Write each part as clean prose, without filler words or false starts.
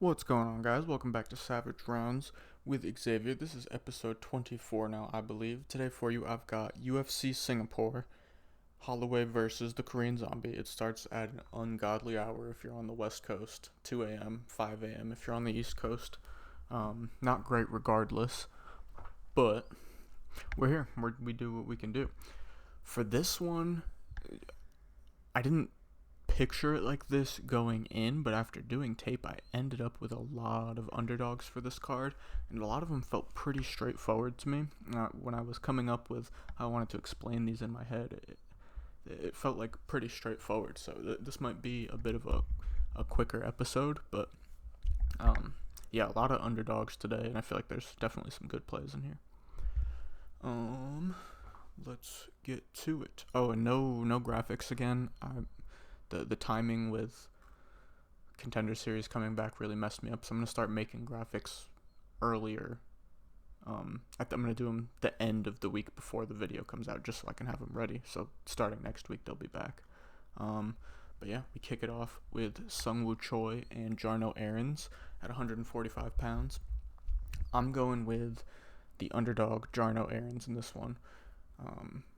What's going on, guys? Welcome back to Savage Rounds with Xavier. This is episode 24 now, I believe. Today for you, I've got UFC Singapore, Holloway versus the Korean Zombie. It starts at an ungodly hour if you're on the West Coast, 2 a.m., 5 a.m. if you're on the East Coast. Not great regardless, but we're here. We do what we can do. For this one, I didn't picture it like this going in, but after doing tape, I ended up with a lot of underdogs for this card, and a lot of them felt pretty straightforward to me. When I was coming up with how I wanted to explain these in my head, it felt like pretty straightforward, so this might be a bit of a quicker episode, but yeah, a lot of underdogs today, and I feel like there's definitely some good plays in here. Let's get to it. Oh, and no graphics again. The timing with Contender Series coming back really messed me up, so I'm going to start making graphics earlier. I'm going to do them the end of the week before the video comes out, just so I can have them ready, so starting next week they'll be back. But yeah, we kick it off with Sungwoo Choi and Jarno Aarons at 145 pounds. I'm going with the underdog Jarno Aarons in this one.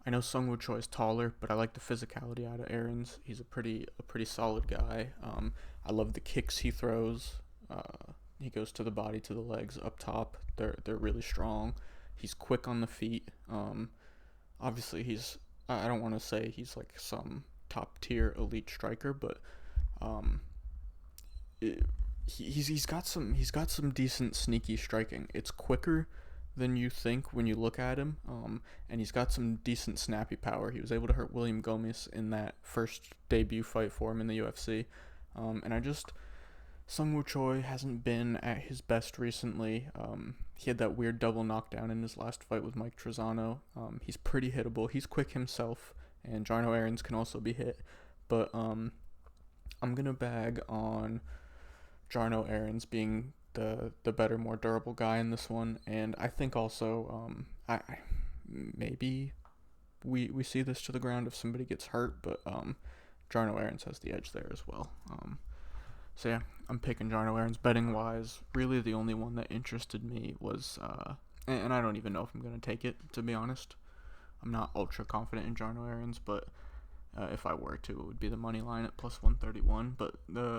I know Sungwoo Choi is taller, but I like the physicality out of Aarons. He's a pretty solid guy. I love the kicks he throws. He goes to the body, to the legs, up top. They're really strong. He's quick on the feet. Obviously I don't want to say he's like some top tier elite striker, but he's got some decent sneaky striking. It's quicker than you think when you look at him, and he's got some decent snappy power. He was able to hurt William Gomez in that first debut fight for him in the UFC, and Sungwoo Choi hasn't been at his best recently. He had that weird double knockdown in his last fight with Mike Trezano. He's pretty hittable. He's quick himself, and Jarno Aarons can also be hit, but I'm gonna bag on Jarno Aarons being the better, more durable guy in this one, and I think also I maybe we see this to the ground if somebody gets hurt, but Jarno Aarons has the edge there as well. So yeah, I'm picking Jarno Aarons. Betting wise, really the only one that interested me was and I don't even know if I'm gonna take it, to be honest. I'm not ultra confident in Jarno Aarons, but if I were to, it would be the money line at plus 131. But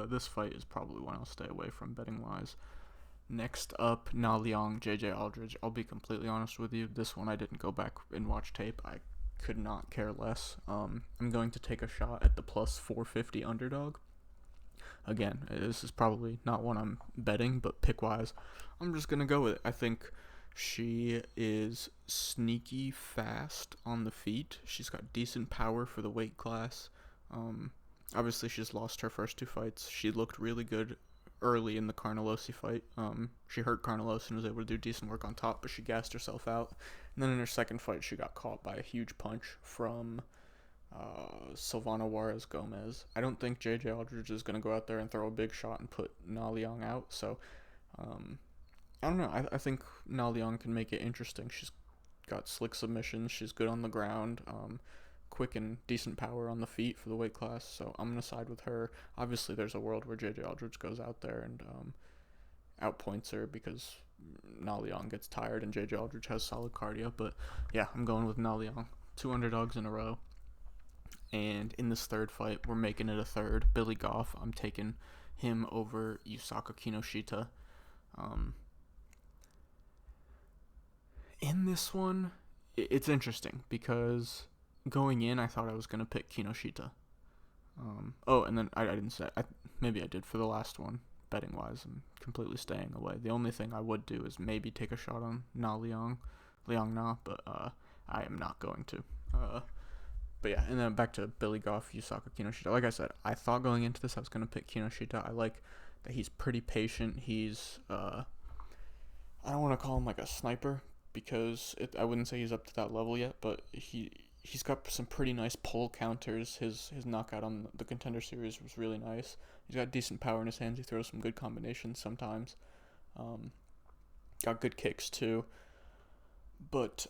this fight is probably one I'll stay away from betting wise. Next up, Na Liang, JJ Aldridge. I'll be completely honest with you. This one I didn't go back and watch tape. I could not care less. I'm going to take a shot at the plus 450 underdog. Again, this is probably not one I'm betting, but pick-wise, I'm just going to go with it. I think she is sneaky fast on the feet. She's got decent power for the weight class. Obviously, she's lost her first two fights. She looked really good early in the Carnelossi fight. She hurt Carnelos and was able to do decent work on top, but she gassed herself out. And then in her second fight, she got caught by a huge punch from Silvana Juarez Gomez. I don't think JJ Aldridge is going to go out there and throw a big shot and put Na Liang out, so I don't know. I think Na Liang can make it interesting. She's got slick submissions. She's good on the ground. Quick and decent power on the feet for the weight class, so I'm going to side with her. Obviously, there's a world where JJ Aldridge goes out there and outpoints her because Na Liang gets tired and JJ Aldridge has solid cardio, but yeah, I'm going with Na Liang. 2 underdogs in a row. And in this third fight, we're making it a third. Billy Goff, I'm taking him over Yusaka Kinoshita. In this one, it's interesting because going in, I thought I was going to pick Kinoshita. And then I didn't say, maybe I did for the last one, betting wise. I'm completely staying away. The only thing I would do is maybe take a shot on Liang Na, but I am not going to. But yeah, and then back to Billy Goff, Yusaka Kinoshita. Like I said, I thought going into this I was going to pick Kinoshita. I like that he's pretty patient. He's, I don't want to call him like a sniper because I wouldn't say he's up to that level yet, but he's got some pretty nice pull counters. His knockout on the Contender Series was really nice. He's got decent power in his hands. He throws some good combinations sometimes. Got good kicks too. But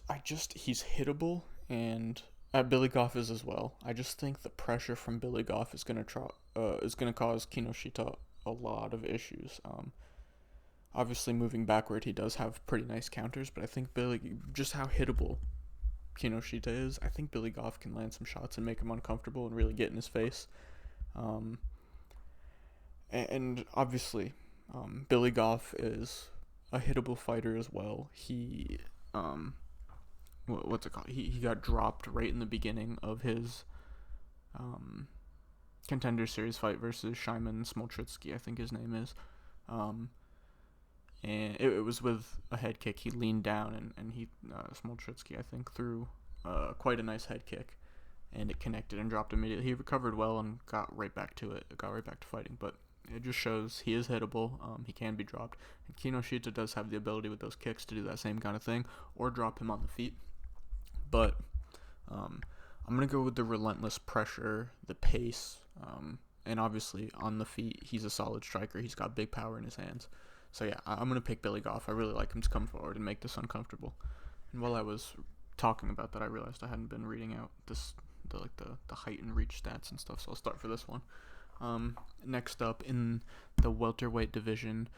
he's hittable, and Billy Goff is as well. I just think the pressure from Billy Goff is gonna cause Kinoshita a lot of issues. Obviously, moving backward, he does have pretty nice counters, but I think just how hittable Kinoshita is, I think Billy Goff can land some shots and make him uncomfortable and really get in his face. Um, and obviously, Billy Goff is a hittable fighter as well. What's it called? He got dropped right in the beginning of his um, contender series fight versus Shimon Smoltritsky, I think his name is. And it was with a head kick. He leaned down and he Smoltritsky, I think, threw quite a nice head kick, and it connected and dropped immediately. He recovered well and got right back to it. Got right back to fighting, but it just shows he is hittable. He can be dropped, and Kinoshita does have the ability with those kicks to do that same kind of thing or drop him on the feet. But I'm gonna go with the relentless pressure, the pace, and obviously on the feet, he's a solid striker. He's got big power in his hands. So yeah, I'm gonna pick Billy Goff. I really like him to come forward and make this uncomfortable. And while I was talking about that, I realized I hadn't been reading out the height and reach stats and stuff. So I'll start for this one. Next up in the welterweight division,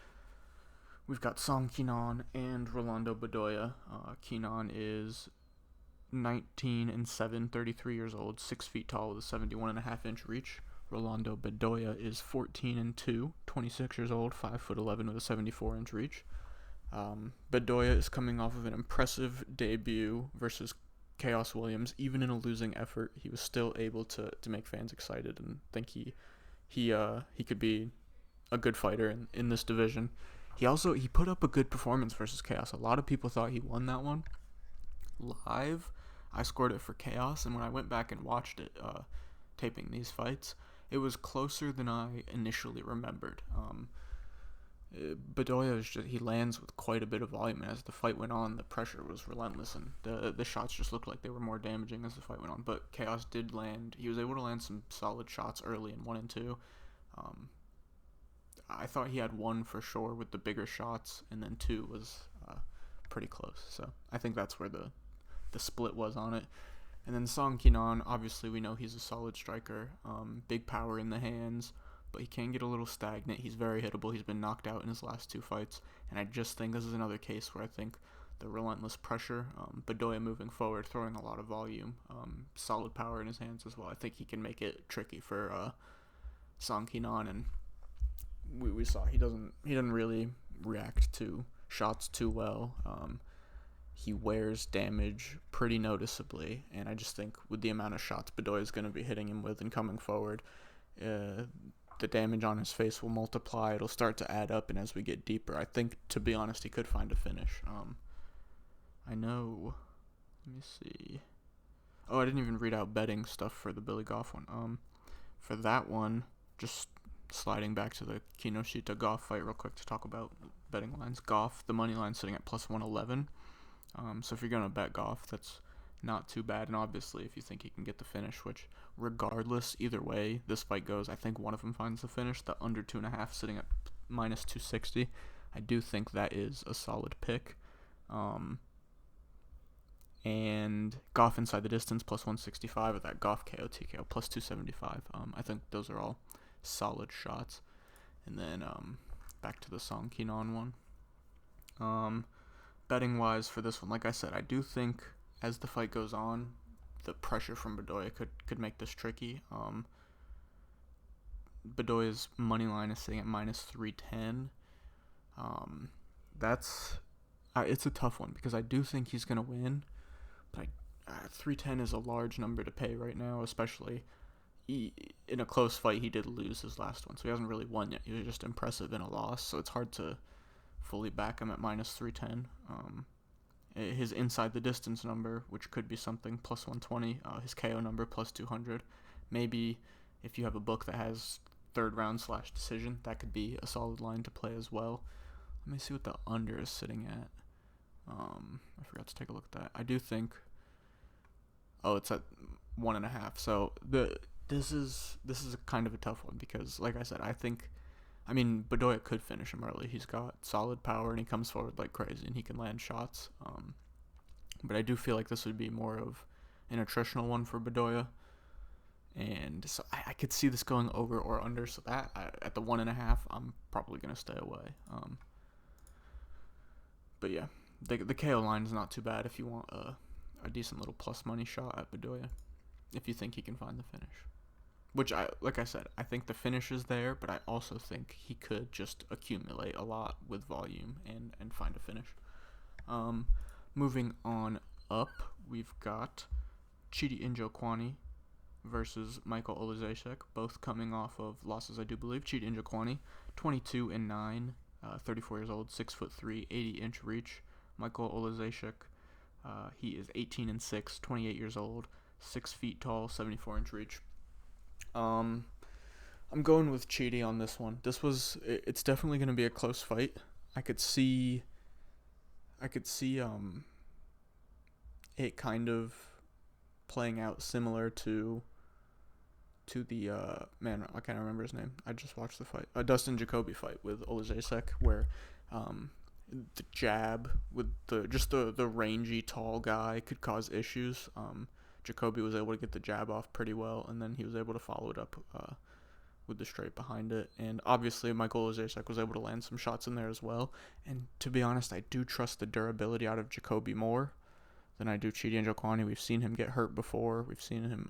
we've got Song Kenan and Rolando Bedoya. Kenan is 19-7, 33 years old, 6 feet tall with a 71.5-inch reach. Rolando Bedoya is 14-2, 26 years old, 5'11" with a 74-inch reach. Bedoya is coming off of an impressive debut versus Chaos Williams. Even in a losing effort, he was still able to make fans excited and think he could be a good fighter in this division. He put up a good performance versus Chaos. A lot of people thought he won that one. Live, I scored it for Chaos, and when I went back and watched it, taping these fights, it was closer than I initially remembered. Bedoya he lands with quite a bit of volume, and as the fight went on, the pressure was relentless, and the shots just looked like they were more damaging as the fight went on. But Chaos did land. He was able to land some solid shots early in 1 and 2. I thought he had 1 for sure with the bigger shots, and then 2 was pretty close. So I think that's where the split was on it. And then Song Kenan, obviously we know he's a solid striker, big power in the hands, but he can get a little stagnant. He's very hittable. He's been knocked out in his last 2 fights, and I just think this is another case where I think the relentless pressure, Bedoya moving forward, throwing a lot of volume, solid power in his hands as well. I think he can make it tricky for Song Kenan, and we saw he doesn't really react to shots too well. He wears damage pretty noticeably, and I just think with the amount of shots Bedoya is going to be hitting him with and coming forward, the damage on his face will multiply. It'll start to add up, and as we get deeper, I think, to be honest, he could find a finish. I know. Let me see. Oh, I didn't even read out betting stuff for the Billy Goff one. For that one, just sliding back to the Kinoshita Goff fight real quick to talk about betting lines. Goff, the money line sitting at plus 111. So if you're going to bet Goff, that's not too bad. And obviously, if you think he can get the finish, which regardless, either way this fight goes, I think one of them finds the finish. The under 2.5 sitting at minus 260. I do think that is a solid pick. And Goff inside the distance plus 165, or that Goff KO TKO plus 275. I think those are all solid shots. And then back to the Song Kenan one. Betting wise for this one, like I said, I do think as the fight goes on, the pressure from Bedoya could make this tricky. Bedoya's money line is sitting at minus 310. It's a tough one because I do think he's gonna win, but 310 is a large number to pay right now, especially in a close fight. He did lose his last one, so he hasn't really won yet. He was just impressive in a loss, so it's hard to fully back him at minus 310. His inside the distance number, which could be something, plus 120. His KO number, plus 200. Maybe if you have a book that has third round / decision, that could be a solid line to play as well. Let me see what the under is sitting at. I forgot to take a look at that. I do think, it's at 1.5. So this is a kind of a tough one because, like I said, Bedoya could finish him early. He's got solid power and he comes forward like crazy and he can land shots. But I do feel like this would be more of an attritional one for Bedoya. And so I could see this going over or under. So that at the 1.5, I'm probably gonna stay away. But yeah, the KO line is not too bad if you want a decent little plus money shot at Bedoya, if you think he can find the finish. Which like I said, I think the finish is there, but I also think he could just accumulate a lot with volume and find a finish. Moving on up, we've got Chidi Njokwani versus Michael Olazejczyk, both coming off of losses, I do believe. Chidi Njokwani, 22-9, 34 years old, 6'3", 80-inch reach. Michael Olazejczyk, he is 18-6, 28 years old, 6 feet tall, 74-inch reach. I'm going with Chidi on this one. It's definitely going to be a close fight. I could see it kind of playing out similar to the man, I can't remember his name. I just watched the fight. Dustin Jacoby fight with Olazejczyk, where the jab with the rangy tall guy could cause issues. Jacoby was able to get the jab off pretty well, and then he was able to follow it up with the straight behind it. And obviously, Michael Olazejczyk was able to land some shots in there as well. And to be honest, I do trust the durability out of Jacoby more than I do Chidi Njokwani. We've seen him get hurt before. We've seen him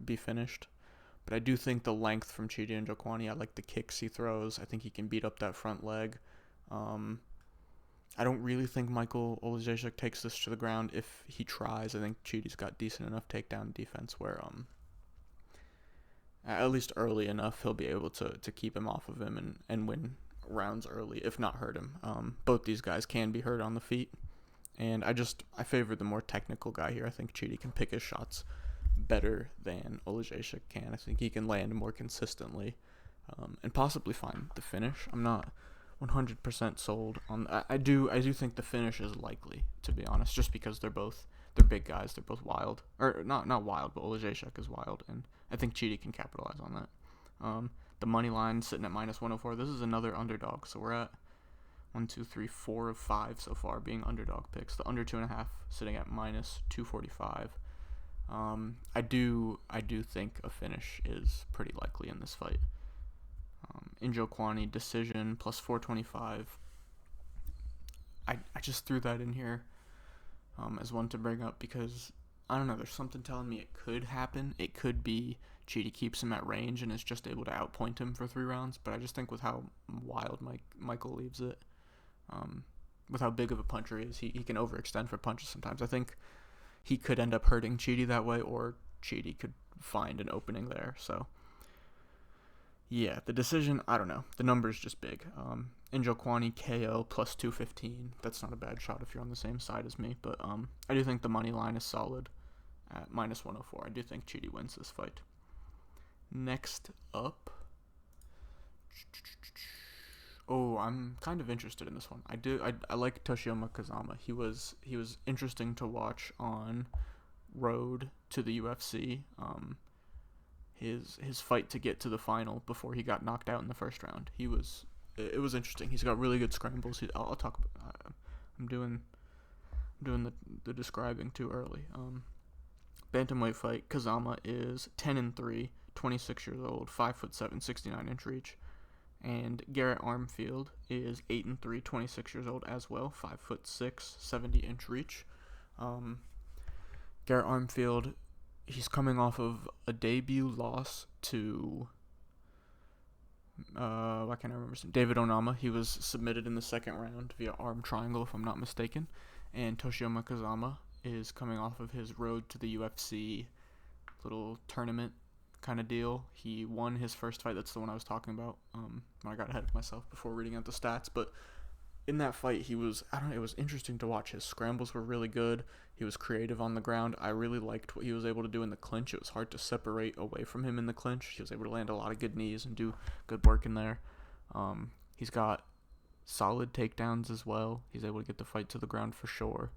be finished. But I do think the length from Chidi Njokwani, I like the kicks he throws. I think he can beat up that front leg. I don't really think Michael Olazejczyk takes this to the ground. If he tries, I think Chidi's got decent enough takedown defense where, at least early enough, he'll be able to keep him off of him and win rounds early, if not hurt him. Both these guys can be hurt on the feet. And I favor the more technical guy here. I think Chidi can pick his shots better than Olazejczyk can. I think he can land more consistently and possibly find the finish. I'm not 100% sold on. I do think the finish is likely, to be honest, just because they're big guys. They're both wild, or not wild, but Olazejczyk is wild, and I think Chidi can capitalize on that. The money line sitting at -104. This is another underdog, so we're at 1, 2, 3, 4 of 5 so far being underdog picks. The under 2.5 sitting at -245. I do think a finish is pretty likely in this fight. Njokwani decision plus 425. I just threw that in here as one to bring up because I don't know. There's something telling me it could happen. It could be Chidi keeps him at range and is just able to outpoint him for 3 rounds. But I just think with how wild Michael leaves it, with how big of a puncher he is, he can overextend for punches sometimes. I think he could end up hurting Chidi that way, or Chidi could find an opening there. So, yeah, the decision, I don't know. The number's just big. Njokwani KO plus 215. That's not a bad shot if you're on the same side as me. But I do think the money line is solid at -104. I do think Chidi wins this fight. Next up. Oh, I'm kind of interested in this one. I like Toshiyama Kazama. He was interesting to watch on road to the UFC. His fight to get to the final before he got knocked out in the first round. It was interesting. He's got really good scrambles. I'll talk about. I'm doing the describing too early. Bantamweight fight. Kazama is 10-3, 26 years old, 5'7", 69-inch reach. And Garrett Armfield is 8-3, 26 years old as well, 5'6", 70-inch reach. Garrett Armfield, he's coming off of a debut loss to I can't remember his name, David Onama. He was submitted in the second round via arm triangle, if I'm not mistaken. And Toshiyama Kazama is coming off of his road to the UFC little tournament kind of deal. He won his first fight. That's the one I was talking about. I got ahead of myself before reading out the stats, but in that fight, it was interesting to watch. His scrambles were really good. He was creative on the ground. I really liked what he was able to do in the clinch. It was hard to separate away from him in the clinch. He was able to land a lot of good knees and do good work in there. He's got solid takedowns as well. He's able to get the fight to the ground for sure.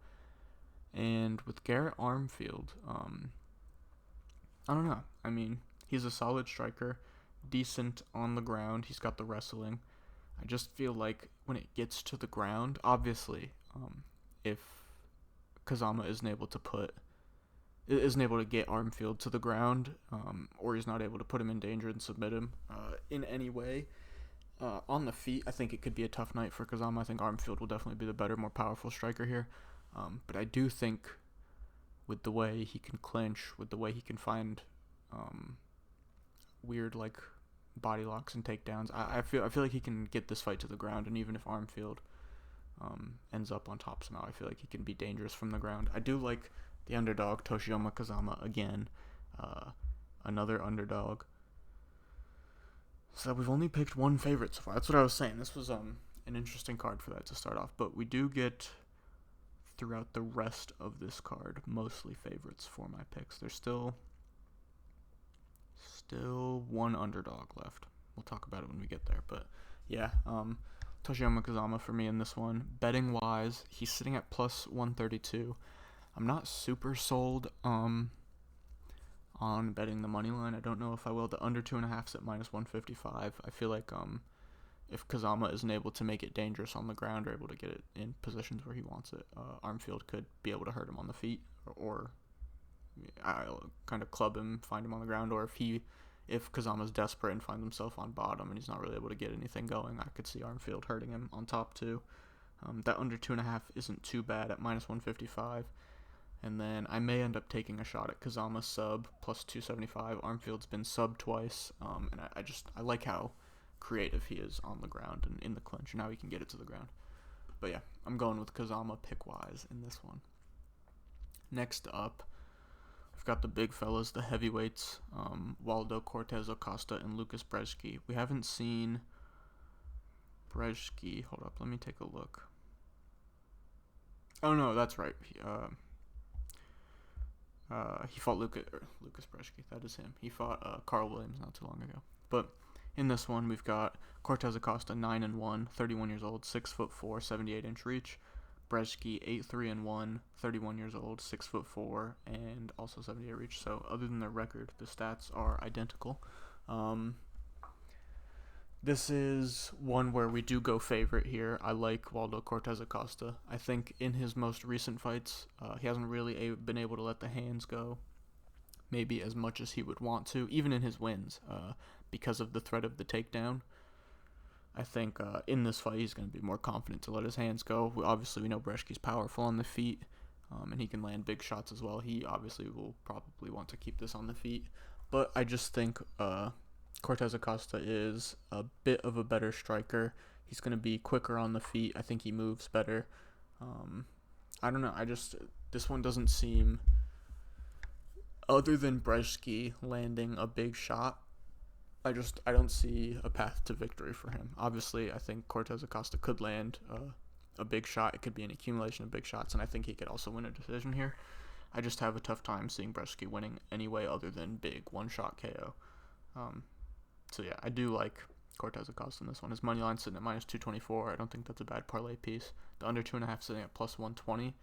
And with Garrett Armfield, I don't know. I mean, he's a solid striker, decent on the ground. He's got the wrestling. I just feel like when it gets to the ground, obviously, if Kazama isn't able to put isn't able to get Armfield to the ground, or he's not able to put him in danger and submit him in any way. On the feet, I think it could be a tough night for Kazama. I think Armfield will definitely be the better, more powerful striker here. But I do think with the way he can clinch, with the way he can find weird like body locks and takedowns, I feel like he can get this fight to the ground. And even if Armfield ends up on top somehow, I feel like he can be dangerous from the ground. I do like the underdog Toshiyama Kazama again, another underdog. So we've only picked one favorite so far. That's what I was saying. This was an interesting card for that to start off, but we do get throughout the rest of this card mostly favorites for my picks. There's still one underdog left. We'll talk about it when we get there, but yeah, Toshiyama Kazama for me in this one. Betting wise, he's sitting at plus 132. I'm not super sold on betting the money line. I don't know if I will. The under 2.5's at minus 155. I feel like if Kazama isn't able to make it dangerous on the ground or able to get it in positions where he wants it, Armfield could be able to hurt him on the feet or I'll kind of club him, find him on the ground, or if Kazama's desperate and finds himself on bottom and he's not really able to get anything going, I could see Armfield hurting him on top too. That under 2.5 isn't too bad at minus 155. And then I may end up taking a shot at Kazama sub plus 275. Armfield's been sub twice, and I like how creative he is on the ground and in the clinch, and now he can get it to the ground. But yeah, I'm going with Kazama pick-wise in this one. Next up, we've got the big fellas, the heavyweights, Waldo Cortez Acosta and Lucas Brzeski. We haven't seen Brzeski. Hold up, let me take a look. Oh no, that's right. He fought Lucas Brzeski. That is him. He fought Carl Williams not too long ago. But in this one, we've got Cortez Acosta 9-1, 31 years old, 6'4", 78-inch reach. Brzeski 8-3-1, 31 years old, 6'4", and also 78 reach. So other than their record, the stats are identical. This is one where we do go favorite here. I like Waldo Cortez Acosta. I think in his most recent fights, he hasn't really been able to let the hands go maybe as much as he would want to, even in his wins, because of the threat of the takedown. I think in this fight he's going to be more confident to let his hands go. Obviously, we know Brzeski's powerful on the feet, and he can land big shots as well. He obviously will probably want to keep this on the feet, but I just think Cortez Acosta is a bit of a better striker. He's going to be quicker on the feet. I think he moves better. I don't know. This one doesn't seem, other than Brzeski landing a big shot, I don't see a path to victory for him. Obviously, I think Cortez Acosta could land a big shot. It could be an accumulation of big shots, and I think he could also win a decision here. I just have a tough time seeing Brzeski winning any way other than big one-shot KO. So yeah, I do like Cortez Acosta in this one. His money line sitting at minus 224. I don't think that's a bad parlay piece. The under 2.5 sitting at plus 120.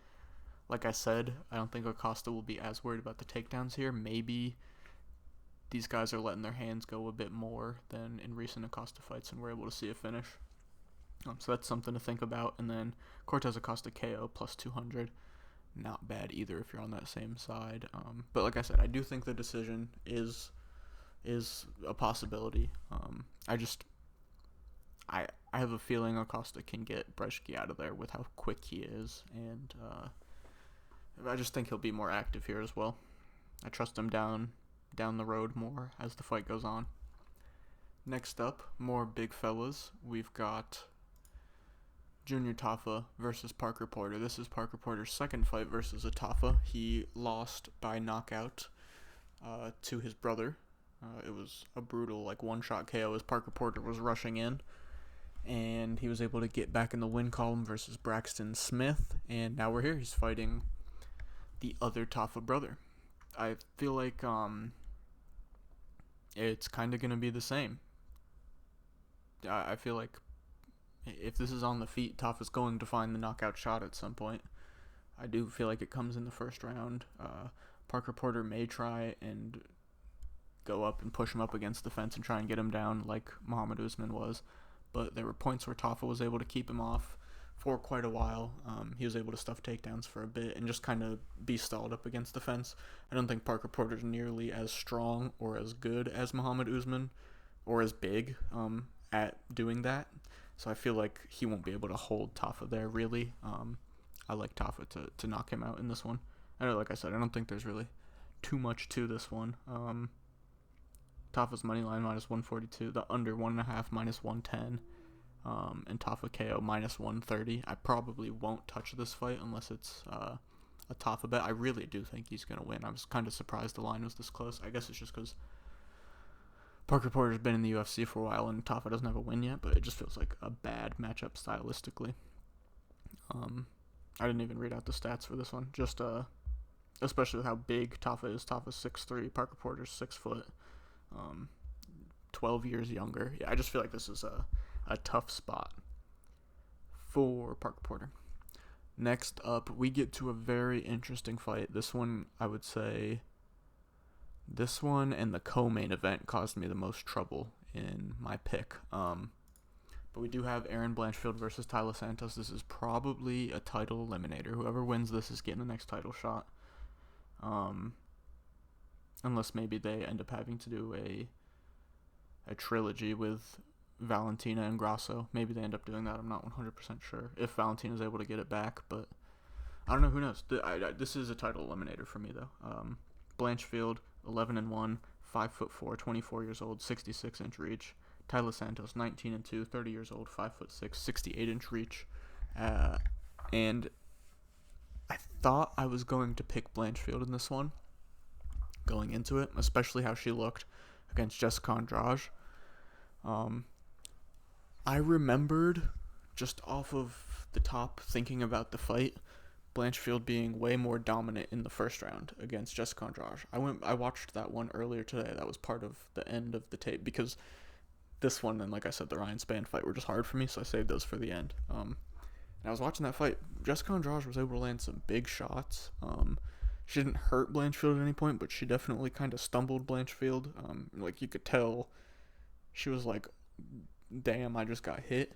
Like I said, I don't think Acosta will be as worried about the takedowns here. Maybe these guys are letting their hands go a bit more than in recent Acosta fights, and we're able to see a finish. So that's something to think about. And then Cortez Acosta KO plus 200. Not bad either if you're on that same side. But like I said, I do think the decision is a possibility. I have a feeling Acosta can get Brzeski out of there with how quick he is, and I just think he'll be more active here as well. I trust him down the road more as the fight goes on. Next up, more big fellas. We've got Junior Tafa versus Parker Porter. This is Parker Porter's second fight versus a Tafa. He lost by knockout to his brother. It was a brutal one-shot KO as Parker Porter was rushing in, and he was able to get back in the win column versus Braxton Smith, and now we're here. He's fighting the other Tafa brother. I feel like it's kind of going to be the same. I feel like if this is on the feet, Tafa's going to find the knockout shot at some point. I do feel like it comes in the first round. Parker Porter may try and go up and push him up against the fence and try and get him down like Muhammad Usman was, but there were points where Tafa was able to keep him off for quite a while. He was able to stuff takedowns for a bit and just kind of be stalled up against the fence. I don't think Parker Porter's nearly as strong or as good as Muhammad Usman or as big at doing that. So I feel like he won't be able to hold Tafa there, really. I like Tafa to knock him out in this one. I know, like I said, I don't think there's really too much to this one. Tafa's money line minus 142, the under 1.5 minus 110, and Tafa KO minus 130. I probably won't touch this fight unless it's a Tafa bet. I really do think he's going to win. I was kind of surprised the line was this close. I guess it's just because Parker Porter's been in the UFC for a while and Tafa doesn't have a win yet, but it just feels like a bad matchup stylistically. I didn't even read out the stats for this one, just especially with how big Tafa is. Tafa's 6'3", Parker Porter's 6 foot, 12 years younger. Yeah, I just feel like this is a tough spot for Parker Porter. Next up, we get to a very interesting fight. This one, I would say, this one and the co-main event caused me the most trouble in my pick. But we do have Erin Blanchfield versus Taila Santos. This is probably a title eliminator. Whoever wins this is getting the next title shot. Unless maybe they end up having to do a trilogy with Valentina and Grasso. Maybe they end up doing that. I'm not 100% sure if Valentina's able to get it back, but I don't know. Who knows? This is a title eliminator for me, though. Blanchfield, 11-1, 5'4", 24 years old, 66-inch reach. Taila Santos, 19-2, 30 years old, 5'6", 68-inch reach. And I thought I was going to pick Blanchfield in this one, going into it, especially how she looked against Jessica Andrade. I remembered, just off of the top, thinking about the fight, Blanchfield being way more dominant in the first round against Jessica Andrade. I watched that one earlier today. That was part of the end of the tape, because this one and, like I said, the Ryan Spann fight were just hard for me, so I saved those for the end. And I was watching that fight. Jessica Andrade was able to land some big shots. She didn't hurt Blanchfield at any point, but she definitely kind of stumbled Blanchfield. Like, you could tell she was like, damn, I just got hit.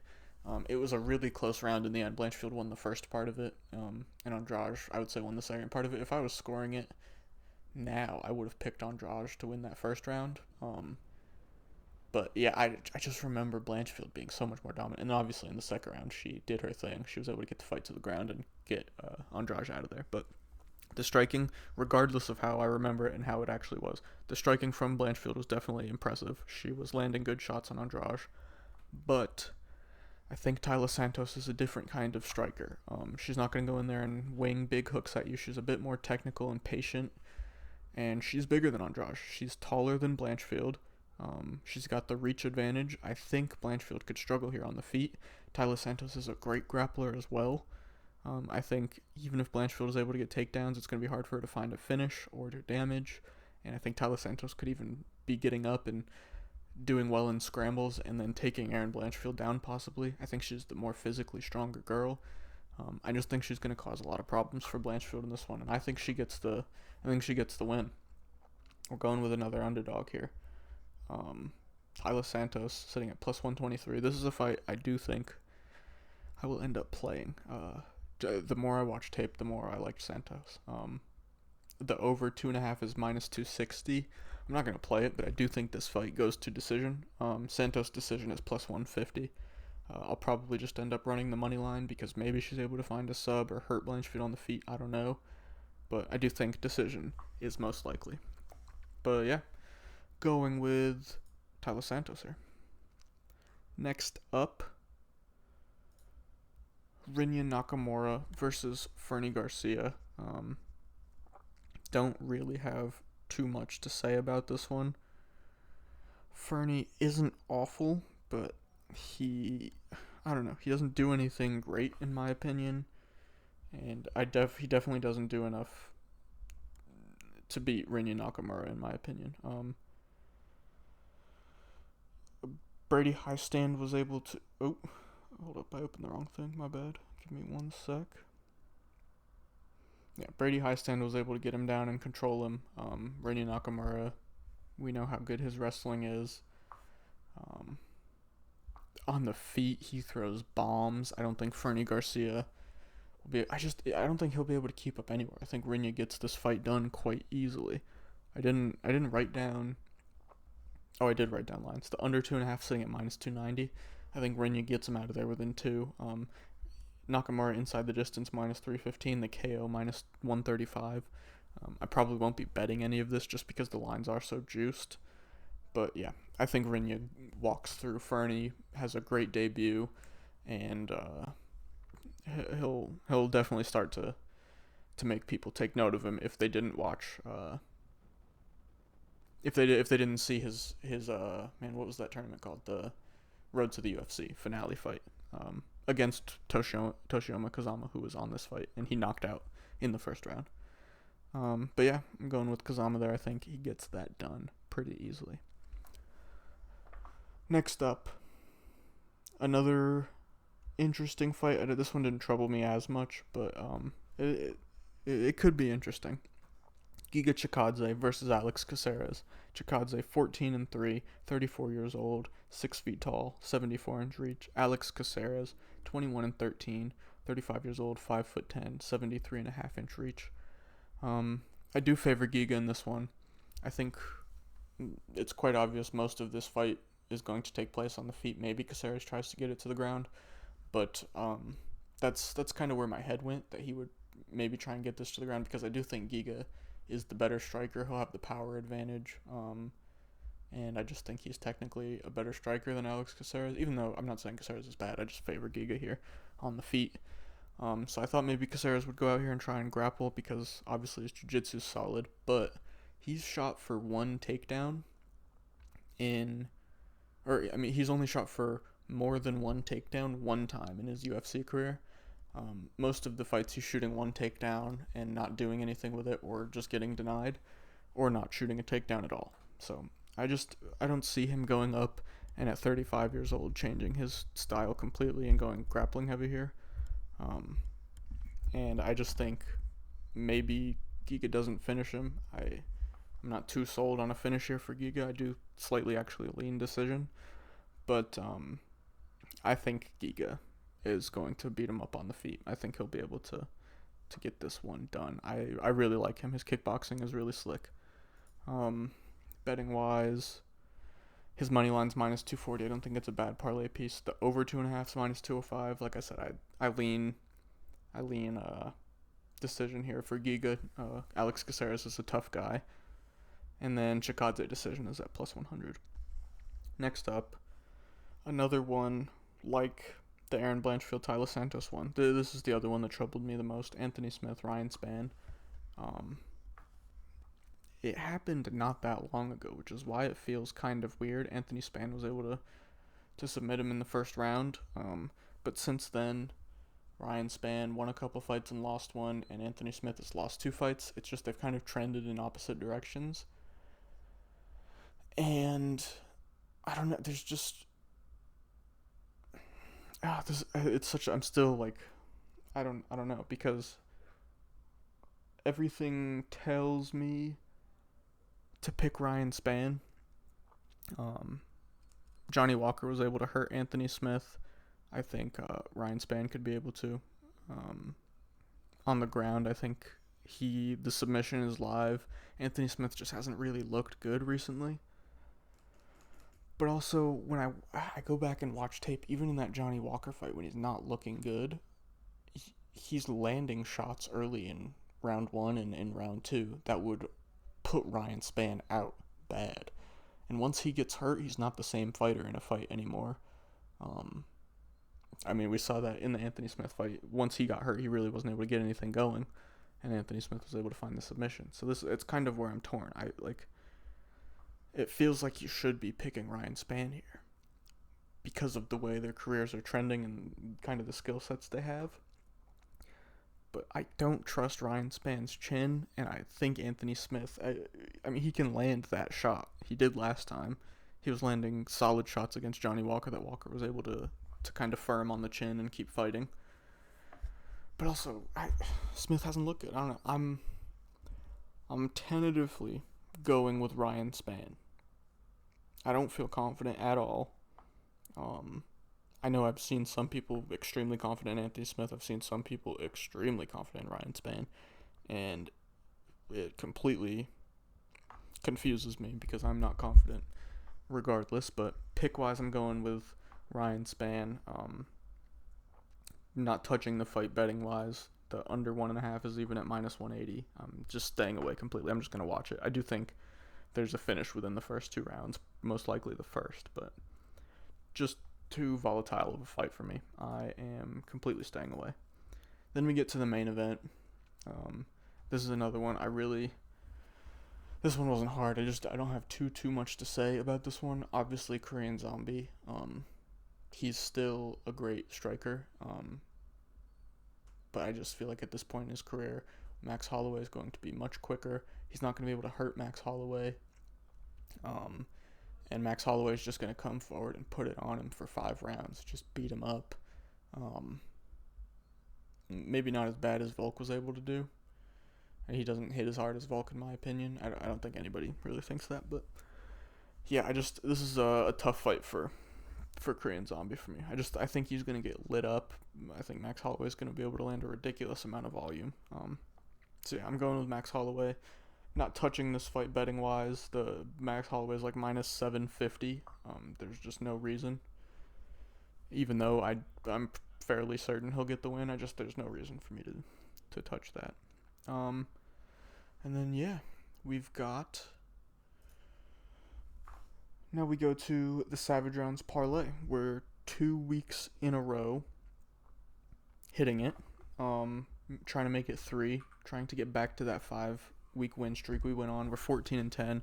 It was a really close round in the end. Blanchfield won the first part of it, and Andrade, I would say, won the second part of it. If I was scoring it now, I would have picked Andrade to win that first round. But yeah, I just remember Blanchfield being so much more dominant. And obviously in the second round, she did her thing. She was able to get the fight to the ground and get Andrade out of there. But the striking, regardless of how I remember it and how it actually was, the striking from Blanchfield was definitely impressive. She was landing good shots on Andrade. But I think Taila Santos is a different kind of striker. She's not going to go in there and wing big hooks at you. She's a bit more technical and patient. And she's bigger than Andrade. She's taller than Blanchfield. She's got the reach advantage. I think Blanchfield could struggle here on the feet. Taila Santos is a great grappler as well. I think even if Blanchfield is able to get takedowns, it's going to be hard for her to find a finish or to damage. And I think Taila Santos could even be getting up and doing well in scrambles and then taking Erin Blanchfield down possibly. I think she's the more physically stronger girl. I just think she's going to cause a lot of problems for Blanchfield in this one, and I think she gets the win. We're going with another underdog here. Taila Santos sitting at plus 123. This is a fight I do think I will end up playing. The more I watch tape, the more I like Santos. The over 2.5 is minus 260. I'm not going to play it, but I do think this fight goes to decision. Santos' decision is plus 150. I'll probably just end up running the money line because maybe she's able to find a sub or hurt Blanchfield on the feet. I don't know. But I do think decision is most likely. But yeah, going with Taila Santos here. Next up, Rinya Nakamura versus Fernie Garcia. Don't really have too much to say about this one. Fernie isn't awful, but he doesn't do anything great in my opinion, and he definitely doesn't do enough to beat Rinya Nakamura in my opinion. Brady Highstand was able to... Oh, hold up, I opened the wrong thing, my bad. Give me 1 sec. Yeah, Brady Highstand was able to get him down and control him. Rinya Nakamura, we know how good his wrestling is. On the feet, he throws bombs. I don't think Fernie Garcia will be. I don't think he'll be able to keep up anywhere. I think Rinya gets this fight done quite easily. I didn't write down. Oh, I did write down lines. The under 2.5 sitting at -290. I think Rinya gets him out of there within two. Nakamura inside the distance -315. The KO -135. I probably won't be betting any of this just because the lines are so juiced. But yeah, I think Rinya walks through. Fernie has a great debut, and he'll definitely start to make people take note of him if they didn't watch. If they didn't see his man, what was that tournament called? The Road to the UFC finale fight against Toshiyama Kazama, who was on this fight, and he knocked out in the first round. But yeah, I'm going with Kazama there. I think he gets that done pretty easily. Next up, another interesting fight. This one didn't trouble me as much, but it could be interesting. Giga Chikadze versus Alex Caceres. Chikadze 14-3, 34 years old, 6 feet tall, 74-inch reach. Alex Caceres 21-13, 35 years old, 5'10", 73.5-inch reach. I do favor Giga in this one. I think it's quite obvious most of this fight is going to take place on the feet. Maybe Caceres tries to get it to the ground, but that's kind of where my head went, that he would maybe try and get this to the ground, because I do think Giga is the better striker. He'll have the power advantage, and I just think he's technically a better striker than Alex Caceres, even though I'm not saying Caceres is bad. I just favor Giga here on the feet. So I thought maybe Caceres would go out here and try and grapple, because obviously his jiu-jitsu is solid, but he's shot for one takedown he's only shot for more than one takedown one time in his UFC career. Most of the fights he's shooting one takedown and not doing anything with it, or just getting denied, or not shooting a takedown at all. So I don't see him going up and at 35 years old changing his style completely and going grappling heavy here. And I just think maybe Giga doesn't finish him. I'm not too sold on a finish here for Giga. I do slightly actually lean decision, but I think Giga is going to beat him up on the feet. I think he'll be able to get this one done. I really like him. His kickboxing is really slick. Betting wise, his money line's -240. I don't think it's a bad parlay piece. The over 2.5 is -205. Like I said, I lean decision here for Giga. Alex Caceres is a tough guy. And then Chikadze decision is at +100. Next up, another one like the Aaron Blanchfield, Tyler Santos one. This is the other one that troubled me the most. Anthony Smith, Ryan Spann. It happened not that long ago, which is why it feels kind of weird. Anthony Spann was able to submit him in the first round. But since then, Ryan Spann won a couple fights and lost one, and Anthony Smith has lost 2 fights. It's just they've kind of trended in opposite directions. And I don't know, there's just I'm still like, I don't know, because everything tells me to pick Ryan Spann. Johnny Walker was able to hurt Anthony Smith. I think Ryan Spann could be able to. On the ground, I think the submission is live. Anthony Smith just hasn't really looked good recently. But also, when I go back and watch tape, even in that Johnny Walker fight, when he's not looking good, he's landing shots early in round 1 and in round 2 that would put Ryan Spann out bad. And once he gets hurt, he's not the same fighter in a fight anymore. We saw that in the Anthony Smith fight. Once he got hurt, he really wasn't able to get anything going, and Anthony Smith was able to find the submission. So it's kind of where I'm torn. It feels like you should be picking Ryan Spann here because of the way their careers are trending and kind of the skill sets they have. But I don't trust Ryan Spann's chin, and I think Anthony Smith, he can land that shot. He did last time. He was landing solid shots against Johnny Walker that Walker was able to kind of firm on the chin and keep fighting. But also, Smith hasn't looked good. I don't know. I'm tentatively going with Ryan Spann. I don't feel confident at all. I know I've seen some people extremely confident in Anthony Smith. I've seen some people extremely confident in Ryan Spann, and it completely confuses me because I'm not confident regardless. But pick-wise, I'm going with Ryan Spann. Not touching the fight betting-wise. The under 1.5 is even at minus 180. I'm just staying away completely. I'm just going to watch it. I do think there's a finish within the first 2 rounds, most likely the first, but just too volatile of a fight for me. I am completely staying away. Then we get to the main event. This is another one. This one wasn't hard. I don't have too much to say about this one. Obviously, Korean Zombie. He's still a great striker. But I just feel like at this point in his career, Max Holloway is going to be much quicker. He's not going to be able to hurt Max Holloway. And Max Holloway is just going to come forward and put it on him for 5 rounds. Just beat him up. Maybe not as bad as Volk was able to do. He doesn't hit as hard as Volk, in my opinion. I don't think anybody really thinks that. But yeah, this is a tough fight for Korean Zombie for me. I think he's going to get lit up. I think Max Holloway is going to be able to land a ridiculous amount of volume. So yeah, I'm going with Max Holloway. Not touching this fight betting wise. The Max Holloway is like minus 750. There's just no reason. Even though I'm fairly certain he'll get the win, there's no reason for me to touch that. And then yeah, we've got. Now we go to the Savage Rounds Parlay. We're 2 weeks in a row hitting it. Trying to make it 3. Trying to get back to that 5-week win streak we went on. We're 14-10,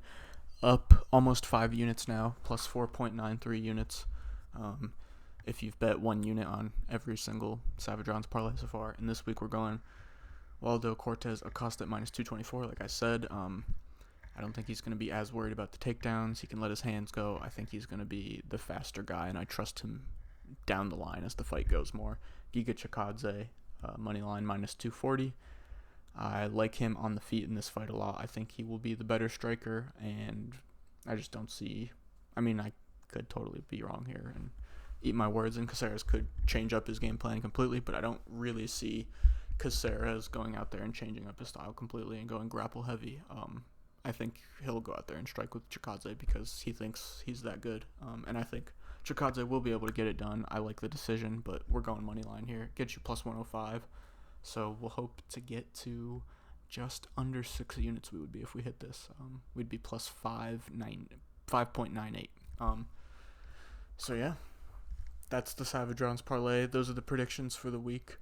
up almost 5 units now, plus 4.93 units. If you've bet 1 unit on every single Savage Rounds Parlay so far. And this week we're going Waldo Cortez Acosta at minus 224, like I said. I don't think he's going to be as worried about the takedowns. He can let his hands go. I think he's going to be the faster guy, and I trust him down the line as the fight goes more. Giga Chikadze, money line minus 240. I like him on the feet in this fight a lot. I think he will be the better striker, and I just don't see. I mean, I could totally be wrong here and eat my words, and Caceres could change up his game plan completely, but I don't really see Caceres going out there and changing up his style completely and going grapple heavy. I think he'll go out there and strike with Chikadze because he thinks he's that good. And I think Chikadze will be able to get it done. I like the decision, but we're going money line here. Get you plus 105. So we'll hope to get to just under 6 units we would be if we hit this. We'd be plus 5.98. So yeah, that's the Savage Rounds Parlay. Those are the predictions for the week.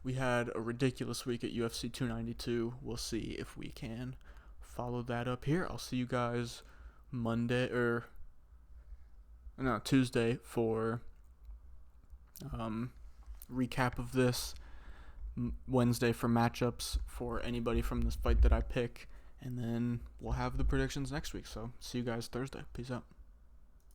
We had a ridiculous week at UFC 292. We'll see if we can follow that up here. I'll see you guys Tuesday for recap of this. Wednesday for matchups for anybody from this fight that I pick. And then we'll have the predictions next week. So see you guys Thursday. Peace out.